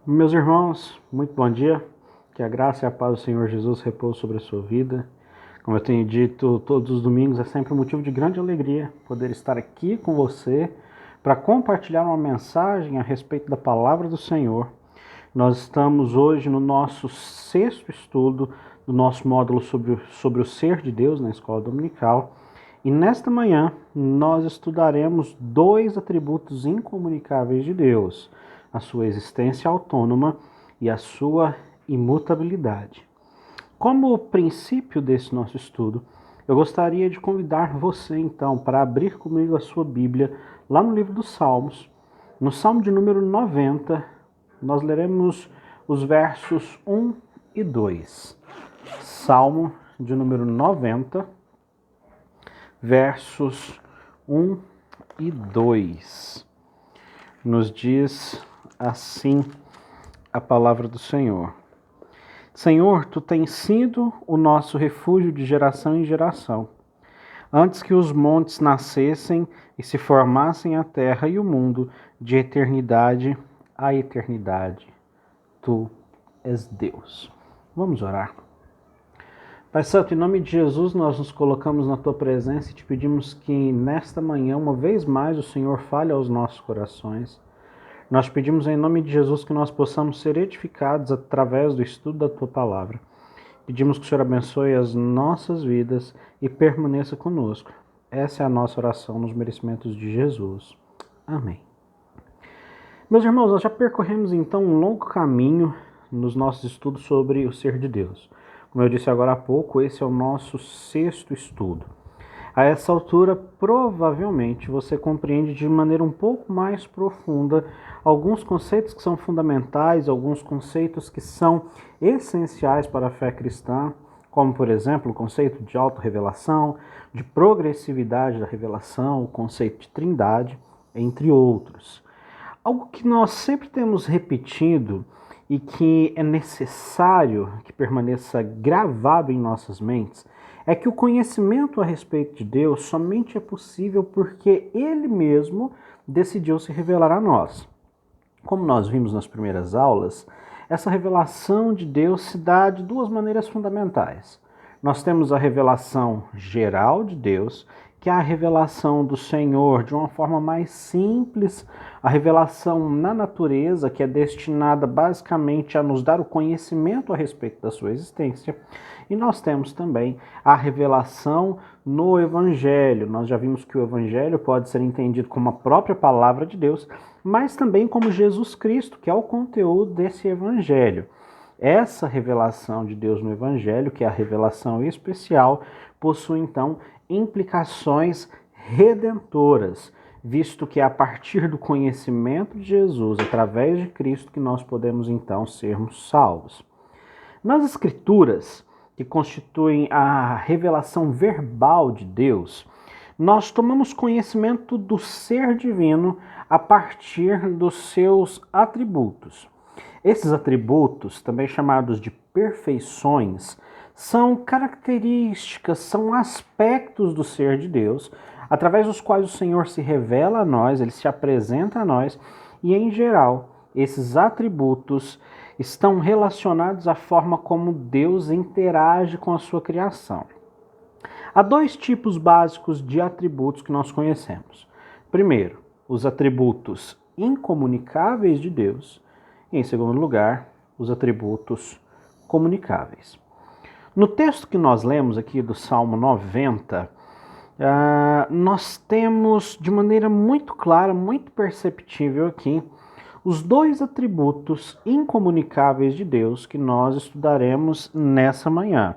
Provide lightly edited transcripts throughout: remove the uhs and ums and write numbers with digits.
Meus irmãos, muito bom dia. Que a graça e a paz do Senhor Jesus repousem sobre a sua vida. Como eu tenho dito todos os domingos, é sempre um motivo de grande alegria poder estar aqui com você para compartilhar uma mensagem a respeito da palavra do Senhor. Nós estamos hoje no nosso sexto estudo do nosso módulo sobre o ser de Deus na escola dominical. E nesta manhã nós estudaremos dois atributos incomunicáveis de Deus: a sua existência autônoma e a sua imutabilidade. Como princípio desse nosso estudo, eu gostaria de convidar você então para abrir comigo a sua Bíblia lá no livro dos Salmos. No Salmo de número 90, nós leremos os versos 1 e 2. Salmo de número 90, versos 1 e 2. Nos diz assim a palavra do Senhor. Senhor, tu tens sido o nosso refúgio de geração em geração. Antes que os montes nascessem e se formassem a terra e o mundo, de eternidade a eternidade, tu és Deus. Vamos orar. Pai Santo, em nome de Jesus, nós nos colocamos na Tua presença e te pedimos que nesta manhã, uma vez mais, o Senhor fale aos nossos corações. Nós pedimos em nome de Jesus que nós possamos ser edificados através do estudo da Tua palavra. Pedimos que o Senhor abençoe as nossas vidas e permaneça conosco. Essa é a nossa oração nos merecimentos de Jesus. Amém. Meus irmãos, nós já percorremos então um longo caminho nos nossos estudos sobre o ser de Deus. Como eu disse agora há pouco, esse é o nosso sexto estudo. A essa altura, provavelmente, você compreende de maneira um pouco mais profunda alguns conceitos que são fundamentais, alguns conceitos que são essenciais para a fé cristã, como, por exemplo, o conceito de autorrevelação, de progressividade da revelação, o conceito de trindade, entre outros. Algo que nós sempre temos repetido e que é necessário que permaneça gravado em nossas mentes é que o conhecimento a respeito de Deus somente é possível porque Ele mesmo decidiu se revelar a nós. Como nós vimos nas primeiras aulas, essa revelação de Deus se dá de duas maneiras fundamentais. Nós temos a revelação geral de Deus, que é a revelação do Senhor de uma forma mais simples, a revelação na natureza, que é destinada basicamente a nos dar o conhecimento a respeito da sua existência. E nós temos também a revelação no Evangelho. Nós já vimos que o Evangelho pode ser entendido como a própria palavra de Deus, mas também como Jesus Cristo, que é o conteúdo desse Evangelho. Essa revelação de Deus no Evangelho, que é a revelação especial, possui então implicações redentoras, visto que é a partir do conhecimento de Jesus, através de Cristo, que nós podemos então sermos salvos. Nas Escrituras, que constituem a revelação verbal de Deus, nós tomamos conhecimento do ser divino a partir dos seus atributos. Esses atributos, também chamados de perfeições, são características, são aspectos do ser de Deus, através dos quais o Senhor se revela a nós, ele se apresenta a nós, e em geral, esses atributos estão relacionados à forma como Deus interage com a sua criação. Há dois tipos básicos de atributos que nós conhecemos. Primeiro, os atributos incomunicáveis de Deus, e em segundo lugar, os atributos comunicáveis. No texto que nós lemos aqui do Salmo 90, nós temos de maneira muito clara, muito perceptível aqui, os dois atributos incomunicáveis de Deus que nós estudaremos nessa manhã.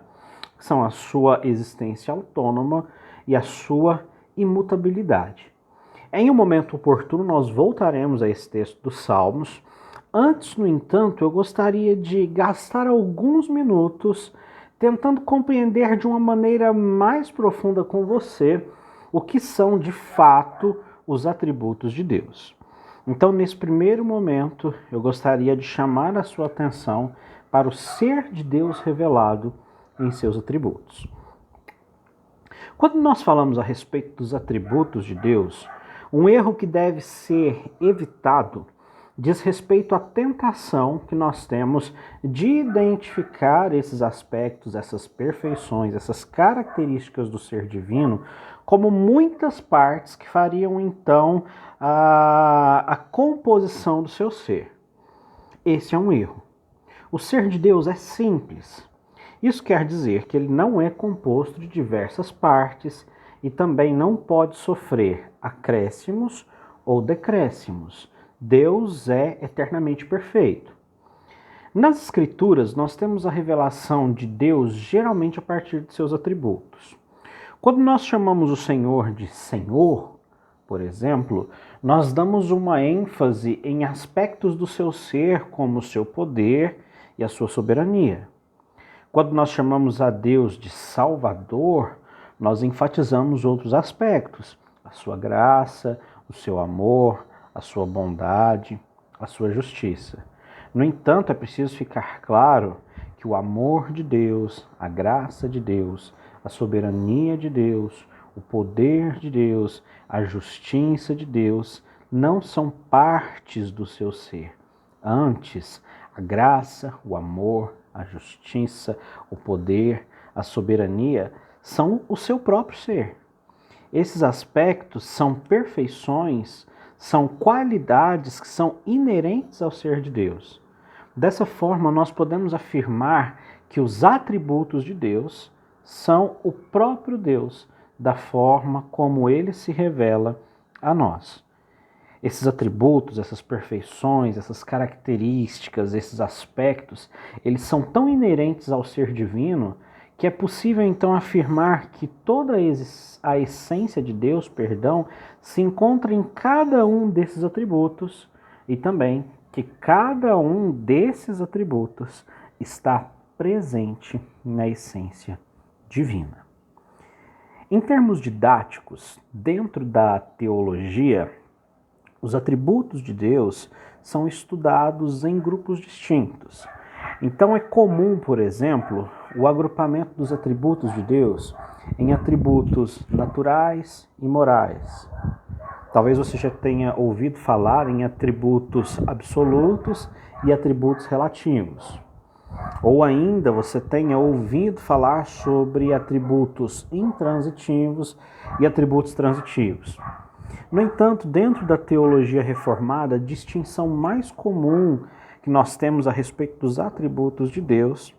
São a sua existência autônoma e a sua imutabilidade. Em um momento oportuno, nós voltaremos a esse texto dos Salmos. Antes, no entanto, eu gostaria de gastar alguns minutos tentando compreender de uma maneira mais profunda com você o que são, de fato, os atributos de Deus. Então, nesse primeiro momento, eu gostaria de chamar a sua atenção para o ser de Deus revelado em seus atributos. Quando nós falamos a respeito dos atributos de Deus, um erro que deve ser evitado diz respeito à tentação que nós temos de identificar esses aspectos, essas perfeições, essas características do ser divino como muitas partes que fariam então a composição do seu ser. Esse é um erro. O ser de Deus é simples. Isso quer dizer que ele não é composto de diversas partes e também não pode sofrer acréscimos ou decréscimos. Deus é eternamente perfeito. Nas Escrituras, nós temos a revelação de Deus geralmente a partir de seus atributos. Quando nós chamamos o Senhor de Senhor, por exemplo, nós damos uma ênfase em aspectos do seu ser, como o seu poder e a sua soberania. Quando nós chamamos a Deus de Salvador, nós enfatizamos outros aspectos, a sua graça, o seu amor, a sua bondade, a sua justiça. No entanto, é preciso ficar claro que o amor de Deus, a graça de Deus, a soberania de Deus, o poder de Deus, a justiça de Deus não são partes do seu ser. Antes, a graça, o amor, a justiça, o poder, a soberania são o seu próprio ser. Esses aspectos são perfeições, são qualidades que são inerentes ao ser de Deus. Dessa forma, nós podemos afirmar que os atributos de Deus são o próprio Deus, da forma como ele se revela a nós. Esses atributos, essas perfeições, essas características, esses aspectos, eles são tão inerentes ao ser divino que é possível então afirmar que toda a essência de Deus, se encontra em cada um desses atributos e também que cada um desses atributos está presente na essência divina. Em termos didáticos, dentro da teologia, os atributos de Deus são estudados em grupos distintos. Então é comum, por exemplo, o agrupamento dos atributos de Deus em atributos naturais e morais. Talvez você já tenha ouvido falar em atributos absolutos e atributos relativos. Ou ainda você tenha ouvido falar sobre atributos intransitivos e atributos transitivos. No entanto, dentro da teologia reformada, a distinção mais comum que nós temos a respeito dos atributos de Deus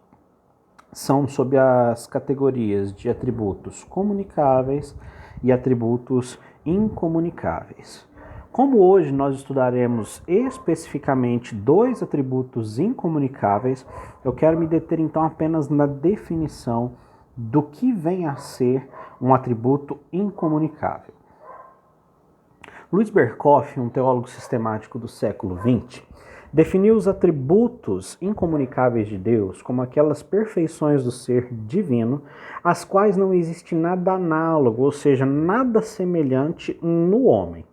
são sob as categorias de atributos comunicáveis e atributos incomunicáveis. Como hoje nós estudaremos especificamente 2 atributos incomunicáveis, eu quero me deter então apenas na definição do que vem a ser um atributo incomunicável. Louis Berkhof, um teólogo sistemático do século XX, definiu os atributos incomunicáveis de Deus como aquelas perfeições do ser divino, às quais não existe nada análogo, ou seja, nada semelhante no homem.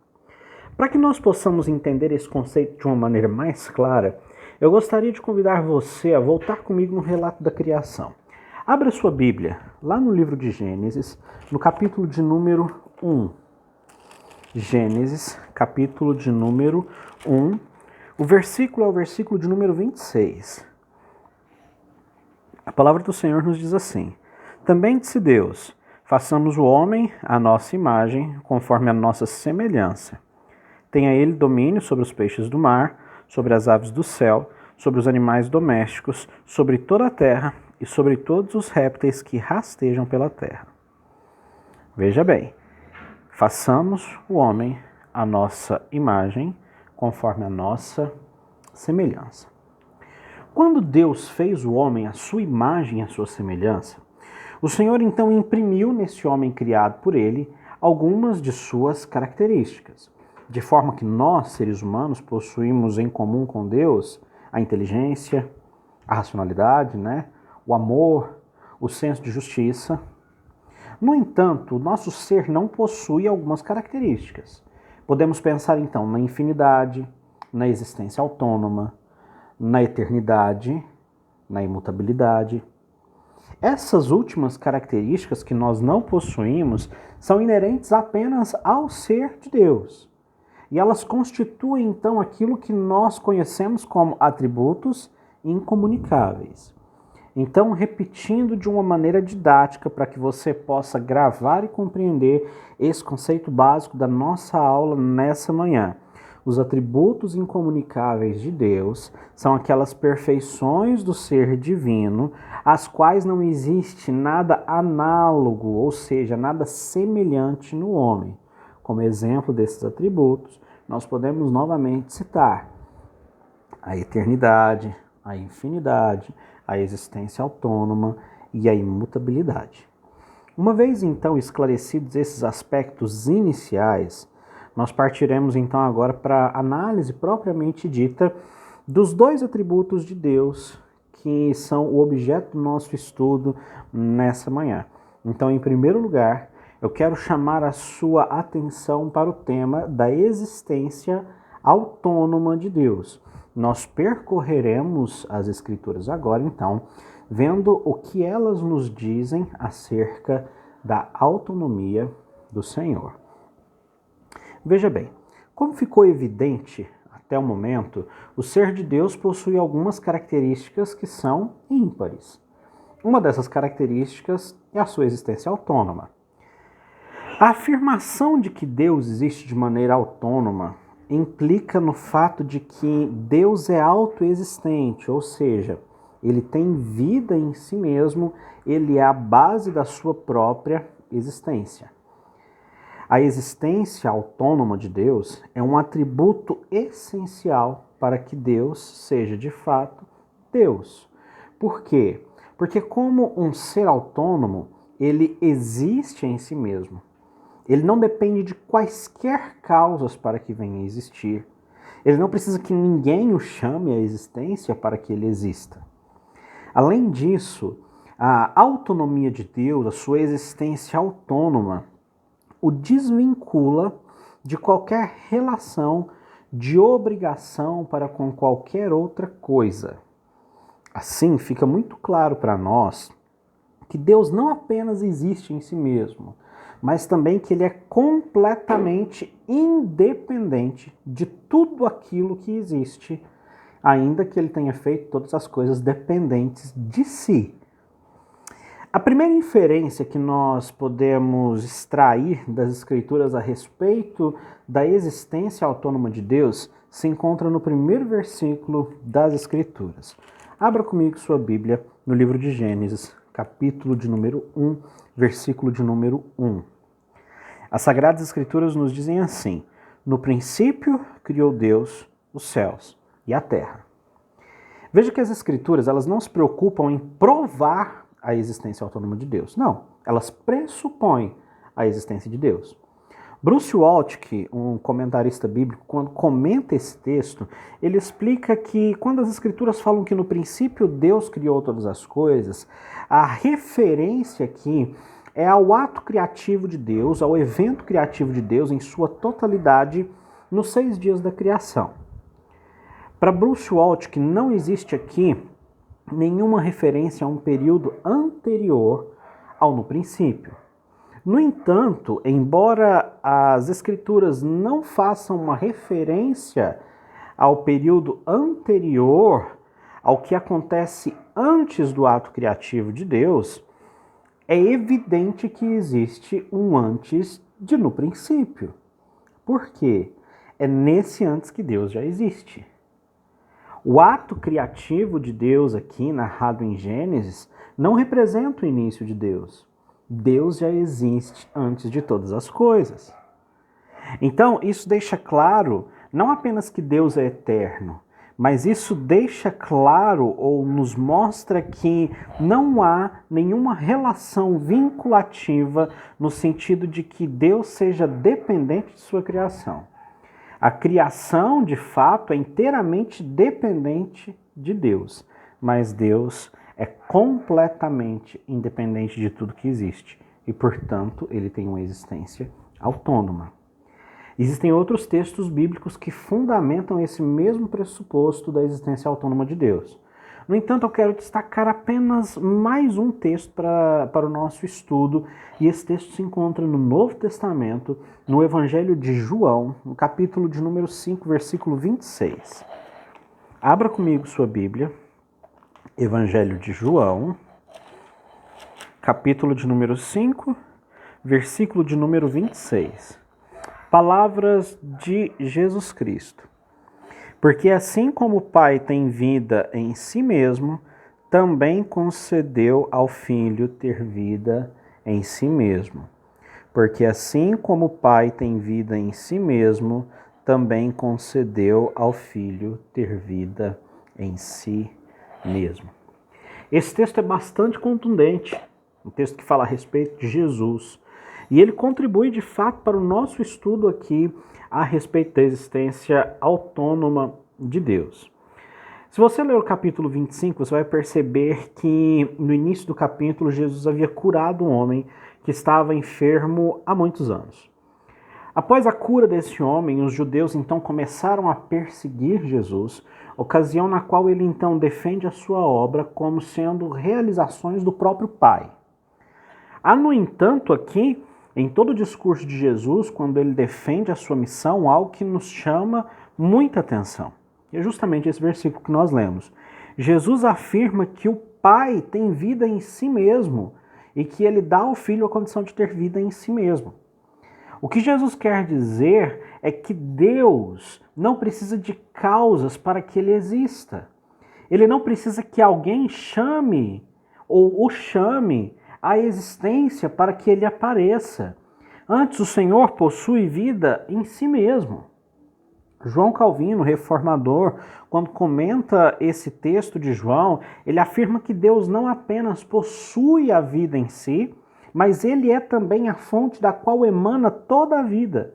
Para que nós possamos entender esse conceito de uma maneira mais clara, eu gostaria de convidar você a voltar comigo no relato da criação. Abra sua Bíblia, lá no livro de Gênesis, no capítulo de número 1. Gênesis, capítulo de número 1. O versículo é o versículo de número 26. A palavra do Senhor nos diz assim: Também disse Deus, façamos o homem à nossa imagem, conforme a nossa semelhança. Tenha ele domínio sobre os peixes do mar, sobre as aves do céu, sobre os animais domésticos, sobre toda a terra e sobre todos os répteis que rastejam pela terra. Veja bem, façamos o homem à nossa imagem, conforme a nossa semelhança. Quando Deus fez o homem à sua imagem e à sua semelhança, o Senhor então imprimiu nesse homem criado por ele algumas de suas características, de forma que nós, seres humanos, possuímos em comum com Deus a inteligência, a racionalidade, o amor, o senso de justiça. No entanto, o nosso ser não possui algumas características. Podemos pensar então na infinidade, na existência autônoma, na eternidade, na imutabilidade. Essas últimas características que nós não possuímos são inerentes apenas ao ser de Deus. e elas constituem então aquilo que nós conhecemos como atributos incomunicáveis. Então, repetindo de uma maneira didática para que você possa gravar e compreender esse conceito básico da nossa aula nessa manhã. Os atributos incomunicáveis de Deus são aquelas perfeições do ser divino, às quais não existe nada análogo, ou seja, nada semelhante no homem. Como exemplo desses atributos, nós podemos novamente citar a eternidade, a infinidade, a existência autônoma e a imutabilidade. Uma vez então esclarecidos esses aspectos iniciais, nós partiremos então agora para a análise propriamente dita dos dois atributos de Deus que são o objeto do nosso estudo nessa manhã. Então, em primeiro lugar, eu quero chamar a sua atenção para o tema da existência autônoma de Deus. Nós percorreremos as Escrituras agora, então, vendo o que elas nos dizem acerca da autonomia do Senhor. Veja bem, como ficou evidente até o momento, o ser de Deus possui algumas características que são ímpares. Uma dessas características é a sua existência autônoma. A afirmação de que Deus existe de maneira autônoma implica no fato de que Deus é autoexistente, ou seja, ele tem vida em si mesmo, ele é a base da sua própria existência. A existência autônoma de Deus é um atributo essencial para que Deus seja de fato Deus. Por quê? Porque como um ser autônomo, ele existe em si mesmo. Ele não depende de quaisquer causas para que venha a existir. Ele não precisa que ninguém o chame à existência para que ele exista. Além disso, a autonomia de Deus, a sua existência autônoma, o desvincula de qualquer relação de obrigação para com qualquer outra coisa. Assim, fica muito claro para nós que Deus não apenas existe em si mesmo, mas também que ele é completamente independente de tudo aquilo que existe, ainda que ele tenha feito todas as coisas dependentes de si. A primeira inferência que nós podemos extrair das Escrituras a respeito da existência autônoma de Deus se encontra no primeiro versículo das Escrituras. Abra comigo sua Bíblia no livro de Gênesis, capítulo de número 1, versículo de número 1. As Sagradas Escrituras nos dizem assim: no princípio criou Deus os céus e a terra. Veja que as Escrituras elas não se preocupam em provar a existência autônoma de Deus. Não, elas pressupõem a existência de Deus. Bruce Waltke, um comentarista bíblico, quando comenta esse texto, ele explica que quando as Escrituras falam que no princípio Deus criou todas as coisas, a referência aqui é ao ato criativo de Deus, ao evento criativo de Deus em sua totalidade nos 6 dias da criação. Para Bruce Waltke, não existe aqui nenhuma referência a um período anterior ao no princípio. No entanto, embora as Escrituras não façam uma referência ao período anterior ao que acontece antes do ato criativo de Deus, é evidente que existe um antes de no princípio. Por quê? É nesse antes que Deus já existe. O ato criativo de Deus aqui, narrado em Gênesis, não representa o início de Deus. Deus já existe antes de todas as coisas. Então, isso deixa claro, não apenas que Deus é eterno, mas isso deixa claro ou nos mostra que não há nenhuma relação vinculativa no sentido de que Deus seja dependente de sua criação. A criação, de fato, é inteiramente dependente de Deus, mas Deus é completamente independente de tudo que existe e, portanto, ele tem uma existência autônoma. Existem outros textos bíblicos que fundamentam esse mesmo pressuposto da existência autônoma de Deus. No entanto, eu quero destacar apenas mais um texto para o nosso estudo, e esse texto se encontra no Novo Testamento, no Evangelho de João, no capítulo de número 5, versículo 26. Abra comigo sua Bíblia, Evangelho de João, capítulo de número 5, versículo de número 26. Palavras de Jesus Cristo. Porque assim como o Pai tem vida em si mesmo, também concedeu ao Filho ter vida em si mesmo. Porque assim como o Pai tem vida em si mesmo, também concedeu ao Filho ter vida em si mesmo. Esse texto é bastante contundente, um texto que fala a respeito de Jesus. E ele contribui de fato para o nosso estudo aqui a respeito da existência autônoma de Deus. Se você ler o capítulo 25, você vai perceber que no início do capítulo Jesus havia curado um homem que estava enfermo há muitos anos. Após a cura desse homem, os judeus então começaram a perseguir Jesus, ocasião na qual ele então defende a sua obra como sendo realizações do próprio Pai. Há, no entanto, aqui, em todo o discurso de Jesus, quando ele defende a sua missão, algo que nos chama muita atenção. E é justamente esse versículo que nós lemos. Jesus afirma que o Pai tem vida em si mesmo e que ele dá ao Filho a condição de ter vida em si mesmo. O que Jesus quer dizer é que Deus não precisa de causas para que ele exista. Ele não precisa que alguém chame ou o chame à existência para que ele apareça. Antes, o Senhor possui vida em si mesmo. João Calvino, reformador, quando comenta esse texto de João, ele afirma que Deus não apenas possui a vida em si, mas ele é também a fonte da qual emana toda a vida.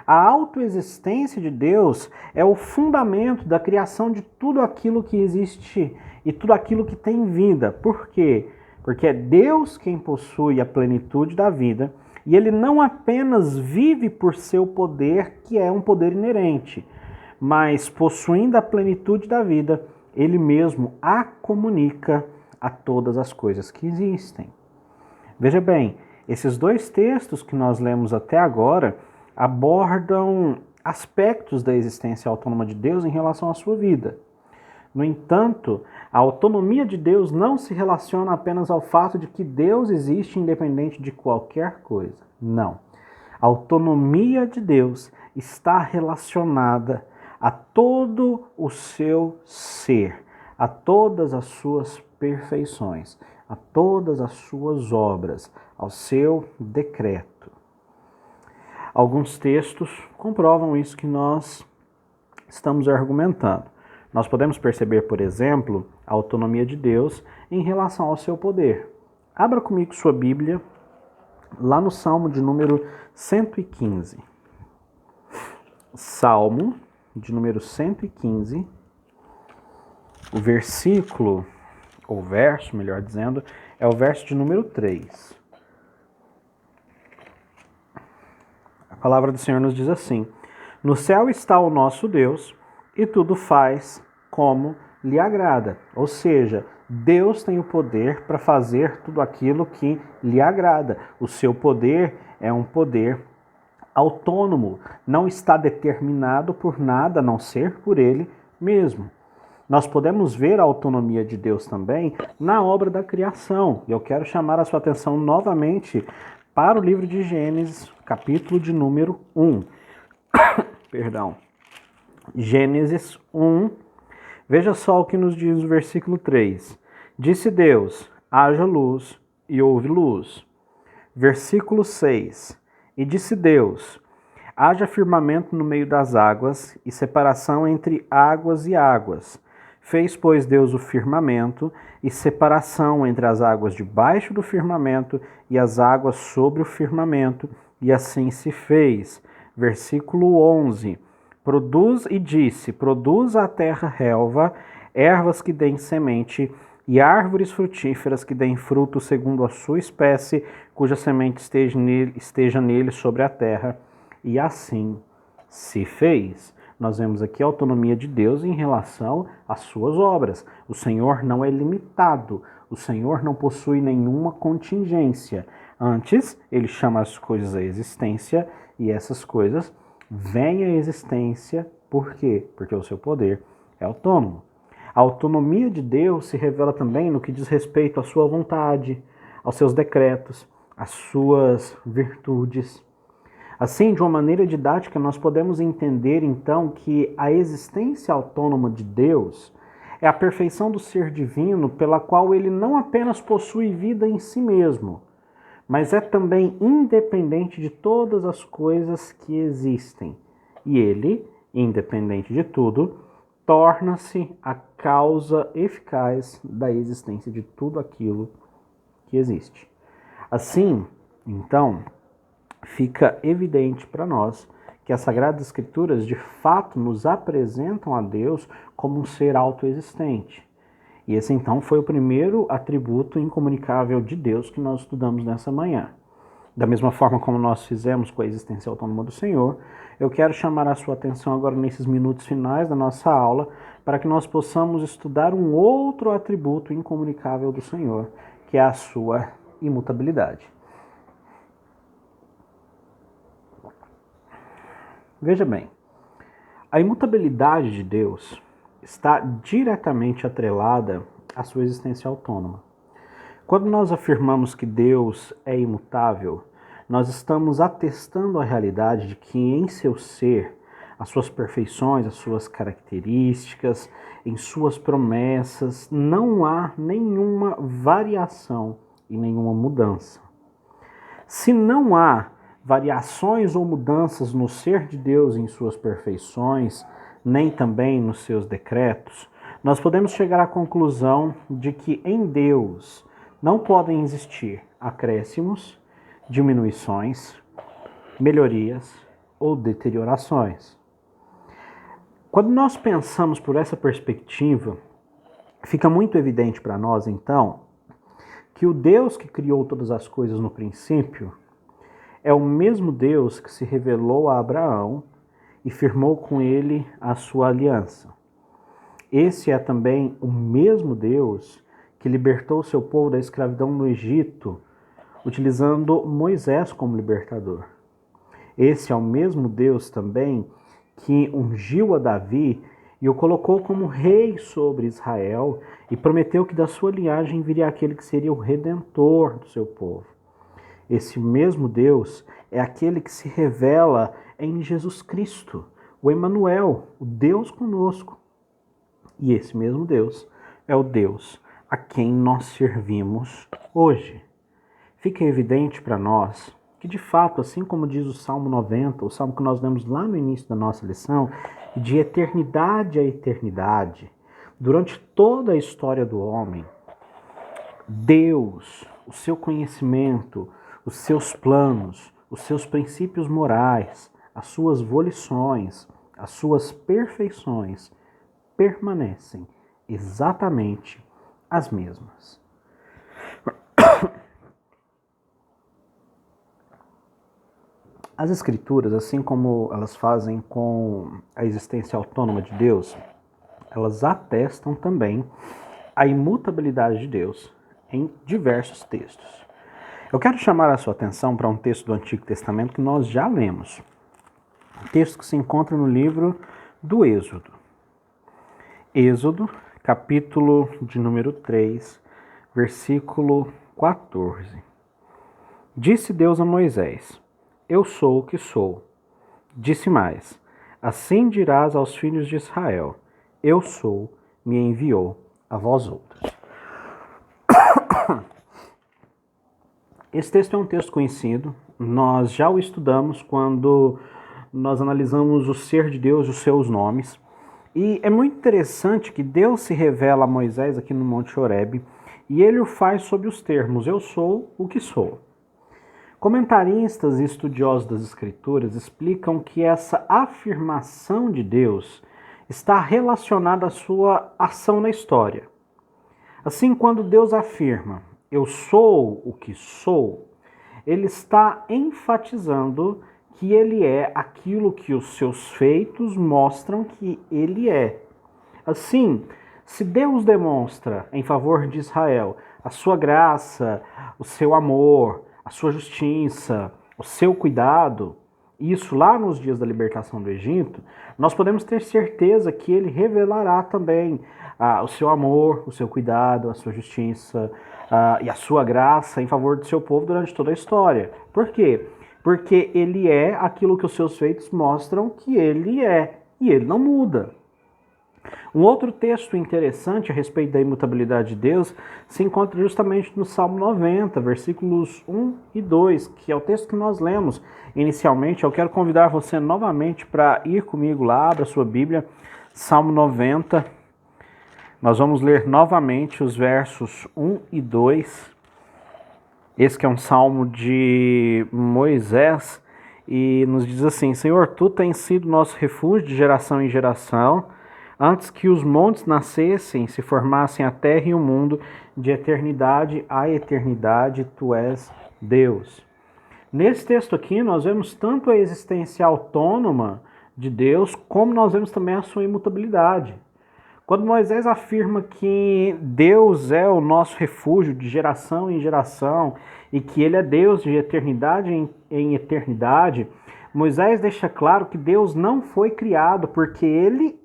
A autoexistência de Deus é o fundamento da criação de tudo aquilo que existe e tudo aquilo que tem vida. Por quê? Porque é Deus quem possui a plenitude da vida e ele não apenas vive por seu poder, que é um poder inerente, mas possuindo a plenitude da vida, ele mesmo a comunica a todas as coisas que existem. Veja bem, esses dois textos que nós lemos até agora abordam aspectos da existência autônoma de Deus em relação à sua vida. No entanto, a autonomia de Deus não se relaciona apenas ao fato de que Deus existe independente de qualquer coisa. Não. A autonomia de Deus está relacionada a todo o seu ser, a todas as suas perfeições, a todas as suas obras, ao seu decreto. Alguns textos comprovam isso que nós estamos argumentando. Nós podemos perceber, por exemplo, a autonomia de Deus em relação ao seu poder. Abra comigo sua Bíblia, lá no Salmo de número 115. Salmo de número 115, o versículo, ou verso, melhor dizendo, é o verso de número 3. A palavra do Senhor nos diz assim: no céu está o nosso Deus, e tudo faz como lhe agrada. Ou seja, Deus tem o poder para fazer tudo aquilo que lhe agrada. O seu poder é um poder autônomo, não está determinado por nada a não ser por ele mesmo. Nós podemos ver a autonomia de Deus também na obra da criação. E eu quero chamar a sua atenção novamente para o livro de Gênesis, capítulo de número 1. Perdão. Gênesis 1. Veja só o que nos diz o versículo 3. Disse Deus: haja luz, e houve luz. Versículo 6. E disse Deus: haja firmamento no meio das águas, e separação entre águas e águas. Fez, pois, Deus o firmamento, e separação entre as águas debaixo do firmamento e as águas sobre o firmamento, e assim se fez. Versículo 11. Produz a terra relva, ervas que deem semente, e árvores frutíferas que deem fruto segundo a sua espécie, cuja semente esteja nele sobre a terra. E assim se fez. Nós vemos aqui a autonomia de Deus em relação às suas obras. O Senhor não é limitado, o Senhor não possui nenhuma contingência. Antes, ele chama as coisas à existência e essas coisas vêm à existência. Por quê? Porque o seu poder é autônomo. A autonomia de Deus se revela também no que diz respeito à sua vontade, aos seus decretos, às suas virtudes. Assim, de uma maneira didática, nós podemos entender então que a existência autônoma de Deus é a perfeição do ser divino pela qual ele não apenas possui vida em si mesmo, mas é também independente de todas as coisas que existem. E ele, independente de tudo, torna-se a causa eficaz da existência de tudo aquilo que existe. Assim, então, fica evidente para nós que as Sagradas Escrituras de fato nos apresentam a Deus como um ser autoexistente. E esse então foi o primeiro atributo incomunicável de Deus que nós estudamos nessa manhã. Da mesma forma como nós fizemos com a existência autônoma do Senhor, eu quero chamar a sua atenção agora nesses minutos finais da nossa aula para que nós possamos estudar um outro atributo incomunicável do Senhor, que é a sua imutabilidade. Veja bem, a imutabilidade de Deus está diretamente atrelada à sua existência autônoma. Quando nós afirmamos que Deus é imutável, nós estamos atestando a realidade de que em seu ser, as suas perfeições, as suas características, em suas promessas, não há nenhuma variação e nenhuma mudança. Se não há variações ou mudanças no ser de Deus em suas perfeições, nem também nos seus decretos, nós podemos chegar à conclusão de que em Deus não podem existir acréscimos, diminuições, melhorias ou deteriorações. Quando nós pensamos por essa perspectiva, fica muito evidente para nós, então, que o Deus que criou todas as coisas no princípio é o mesmo Deus que se revelou a Abraão e firmou com ele a sua aliança. Esse é também o mesmo Deus que libertou seu povo da escravidão no Egito, utilizando Moisés como libertador. Esse é o mesmo Deus também que ungiu a Davi e o colocou como rei sobre Israel e prometeu que da sua linhagem viria aquele que seria o redentor do seu povo. Esse mesmo Deus é aquele que se revela em Jesus Cristo, o Emanuel, o Deus conosco. E esse mesmo Deus é o Deus a quem nós servimos hoje. Fica evidente para nós que, de fato, assim como diz o Salmo 90, o salmo que nós lemos lá no início da nossa lição, de eternidade a eternidade, durante toda a história do homem, Deus, o seu conhecimento, os seus planos, os seus princípios morais, as suas volições, as suas perfeições permanecem exatamente as mesmas. As Escrituras, assim como elas fazem com a existência autônoma de Deus, elas atestam também a imutabilidade de Deus em diversos textos. Eu quero chamar a sua atenção para um texto do Antigo Testamento que nós já lemos. Um texto que se encontra no livro do Êxodo. Êxodo, capítulo de número 3, versículo 14. Disse Deus a Moisés: Eu sou o que sou. Disse mais: Assim dirás aos filhos de Israel: Eu sou, me enviou a vós outros. Esse texto é um texto conhecido, nós já o estudamos quando nós analisamos o ser de Deus e os seus nomes. E é muito interessante que Deus se revela a Moisés aqui no Monte Horebe e ele o faz sob os termos: Eu sou o que sou. Comentaristas e estudiosos das Escrituras explicam que essa afirmação de Deus está relacionada à sua ação na história. Assim, quando Deus afirma: Eu sou o que sou, ele está enfatizando que ele é aquilo que os seus feitos mostram que ele é. Assim, se Deus demonstra em favor de Israel a sua graça, o seu amor, a sua justiça, o seu cuidado, isso lá nos dias da libertação do Egito, nós podemos ter certeza que ele revelará também o seu amor, o seu cuidado, a sua justiça e a sua graça em favor do seu povo durante toda a história. Por quê? Porque ele é aquilo que os seus feitos mostram que ele é, e ele não muda. Um outro texto interessante a respeito da imutabilidade de Deus se encontra justamente no Salmo 90, versículos 1 e 2, que é o texto que nós lemos inicialmente. Eu quero convidar você novamente para ir comigo lá, abra sua Bíblia, Salmo 90. Nós vamos ler novamente os versos 1 e 2. Esse que é um salmo de Moisés e nos diz assim: Senhor, tu tens sido nosso refúgio de geração em geração. Antes que os montes nascessem, se formassem a terra e o mundo, de eternidade a eternidade, tu és Deus. Nesse texto aqui, nós vemos tanto a existência autônoma de Deus, como nós vemos também a sua imutabilidade. Quando Moisés afirma que Deus é o nosso refúgio de geração em geração e que ele é Deus de eternidade em eternidade, Moisés deixa claro que Deus não foi criado porque ele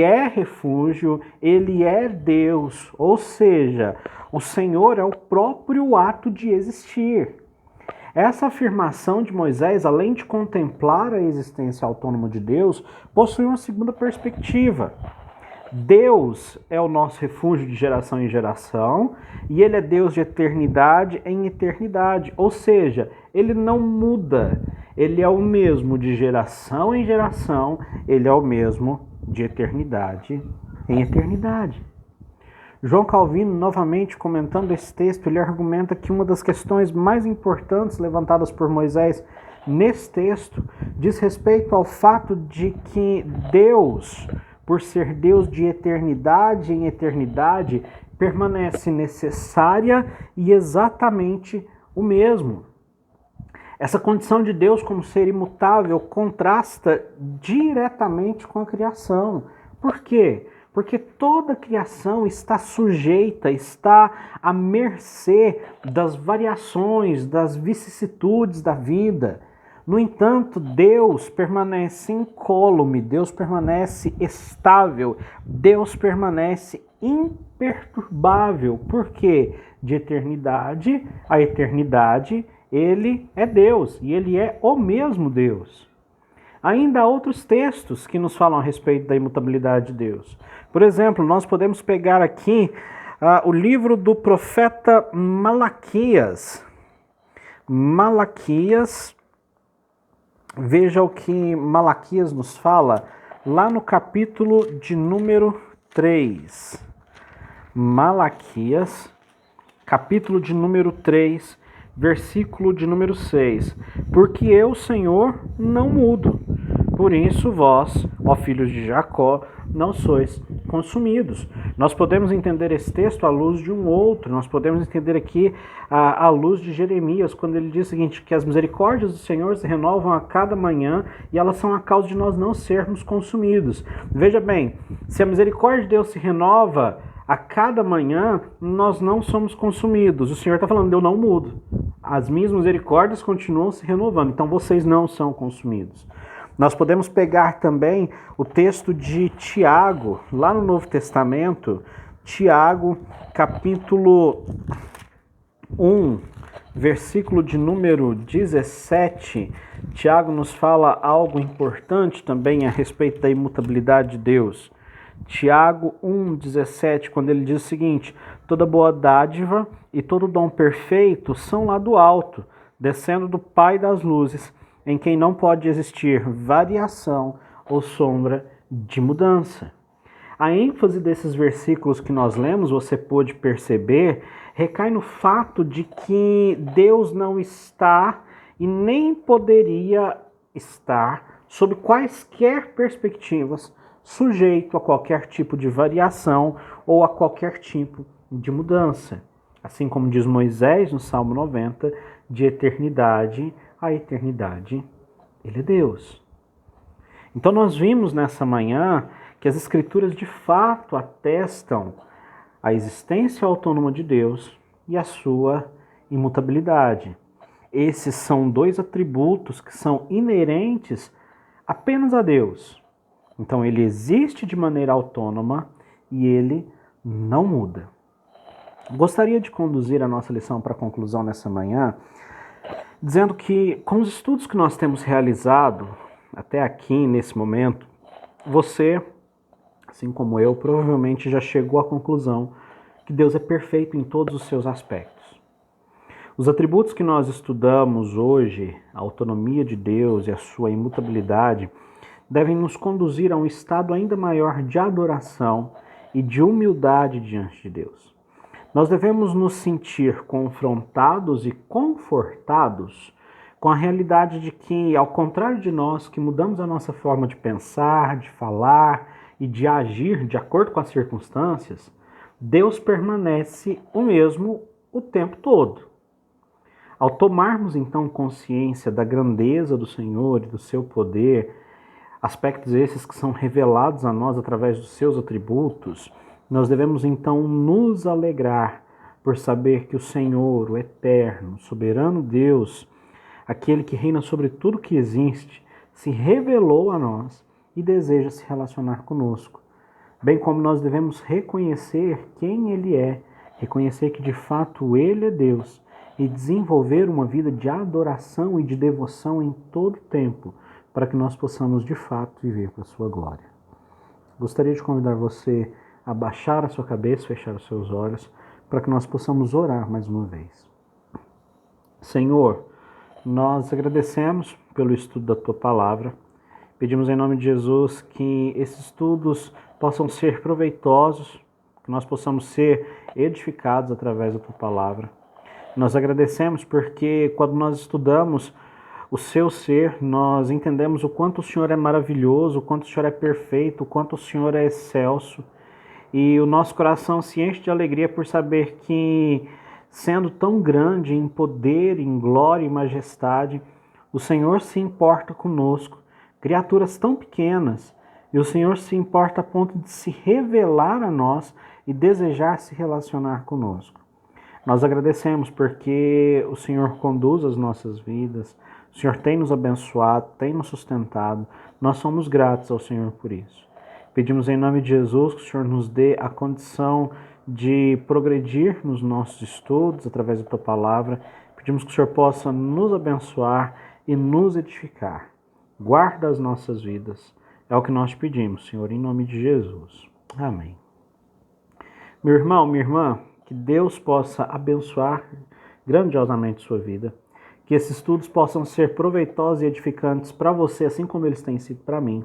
é refúgio, ele é Deus, ou seja, o Senhor é o próprio ato de existir. Essa afirmação de Moisés, além de contemplar a existência autônoma de Deus, possui uma segunda perspectiva. Deus é o nosso refúgio de geração em geração e ele é Deus de eternidade em eternidade, ou seja, ele não muda, ele é o mesmo de geração em geração, ele é o mesmo de eternidade em eternidade. João Calvino, novamente comentando esse texto, ele argumenta que uma das questões mais importantes levantadas por Moisés nesse texto diz respeito ao fato de que Deus, por ser Deus de eternidade em eternidade, permanece necessária e exatamente o mesmo. Essa condição de Deus como ser imutável contrasta diretamente com a criação. Por quê? Porque toda a criação está sujeita, está à mercê das variações, das vicissitudes da vida. No entanto, Deus permanece incólume, Deus permanece estável, Deus permanece imperturbável. Por quê? De eternidade a eternidade, ele é Deus e ele é o mesmo Deus. Ainda há outros textos que nos falam a respeito da imutabilidade de Deus. Por exemplo, nós podemos pegar aqui o livro do profeta Malaquias. Malaquias, veja o que Malaquias nos fala lá no capítulo de número 3. Malaquias, capítulo de número 3, versículo de número 6. Porque eu, Senhor, não mudo. Por isso vós, ó filhos de Jacó, não sois consumidos. Nós podemos entender esse texto à luz de um outro. Nós podemos entender aqui à luz de Jeremias, quando ele diz o seguinte, que as misericórdias do Senhor se renovam a cada manhã e elas são a causa de nós não sermos consumidos. Veja bem, se a misericórdia de Deus se renova a cada manhã, nós não somos consumidos. O Senhor está falando, eu não mudo. As minhas misericórdias continuam se renovando, então vocês não são consumidos. Nós podemos pegar também o texto de Tiago, lá no Novo Testamento, Tiago, capítulo 1, versículo de número 17. Tiago nos fala algo importante também a respeito da imutabilidade de Deus. Tiago 1,17, quando ele diz o seguinte: toda boa dádiva e todo dom perfeito são lá do alto, descendo do Pai das luzes, em quem não pode existir variação ou sombra de mudança. A ênfase desses versículos que nós lemos, você pôde perceber, recai no fato de que Deus não está e nem poderia estar, sob quaisquer perspectivas, sujeito a qualquer tipo de variação ou a qualquer tipo de mudança. Assim como diz Moisés no Salmo 90, de eternidade a eternidade, Ele é Deus. Então nós vimos nessa manhã que as Escrituras de fato atestam a existência autônoma de Deus e a sua imutabilidade. Esses são dois atributos que são inerentes apenas a Deus. Então ele existe de maneira autônoma e ele não muda. Gostaria de conduzir a nossa lição para a conclusão nessa manhã, dizendo que com os estudos que nós temos realizado até aqui, nesse momento, você, assim como eu, provavelmente já chegou à conclusão que Deus é perfeito em todos os seus aspectos. Os atributos que nós estudamos hoje, a autonomia de Deus e a sua imutabilidade, devem nos conduzir a um estado ainda maior de adoração e de humildade diante de Deus. Nós devemos nos sentir confrontados e confortados com a realidade de que, ao contrário de nós, que mudamos a nossa forma de pensar, de falar e de agir de acordo com as circunstâncias, Deus permanece o mesmo o tempo todo. Ao tomarmos então consciência da grandeza do Senhor e do seu poder, aspectos esses que são revelados a nós através dos seus atributos, nós devemos então nos alegrar por saber que o Senhor, o eterno, soberano Deus, aquele que reina sobre tudo que existe, se revelou a nós e deseja se relacionar conosco. Bem como nós devemos reconhecer quem Ele é, reconhecer que de fato Ele é Deus e desenvolver uma vida de adoração e de devoção em todo o tempo, para que nós possamos de fato viver para a sua glória. Gostaria de convidar você a baixar a sua cabeça, fechar os seus olhos, para que nós possamos orar mais uma vez. Senhor, nós agradecemos pelo estudo da Tua Palavra. Pedimos em nome de Jesus que esses estudos possam ser proveitosos, que nós possamos ser edificados através da Tua Palavra. Nós agradecemos porque quando nós estudamos o Seu ser, nós entendemos o quanto o Senhor é maravilhoso, o quanto o Senhor é perfeito, o quanto o Senhor é excelso. E o nosso coração se enche de alegria por saber que, sendo tão grande em poder, em glória e majestade, o Senhor se importa conosco, criaturas tão pequenas, e o Senhor se importa a ponto de se revelar a nós e desejar se relacionar conosco. Nós agradecemos porque o Senhor conduz as nossas vidas, o Senhor tem nos abençoado, tem nos sustentado, nós somos gratos ao Senhor por isso. Pedimos em nome de Jesus que o Senhor nos dê a condição de progredir nos nossos estudos através da Tua Palavra. Pedimos que o Senhor possa nos abençoar e nos edificar. Guarda as nossas vidas. É o que nós te pedimos, Senhor, em nome de Jesus. Amém. Meu irmão, minha irmã, que Deus possa abençoar grandiosamente sua vida. Que esses estudos possam ser proveitosos e edificantes para você, assim como eles têm sido para mim.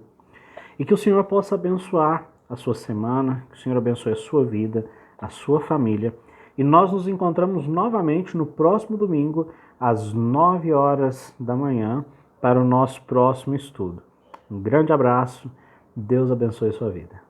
E que o Senhor possa abençoar a sua semana, que o Senhor abençoe a sua vida, a sua família. E nós nos encontramos novamente no próximo domingo, às 9 horas da manhã, para o nosso próximo estudo. Um grande abraço, Deus abençoe a sua vida.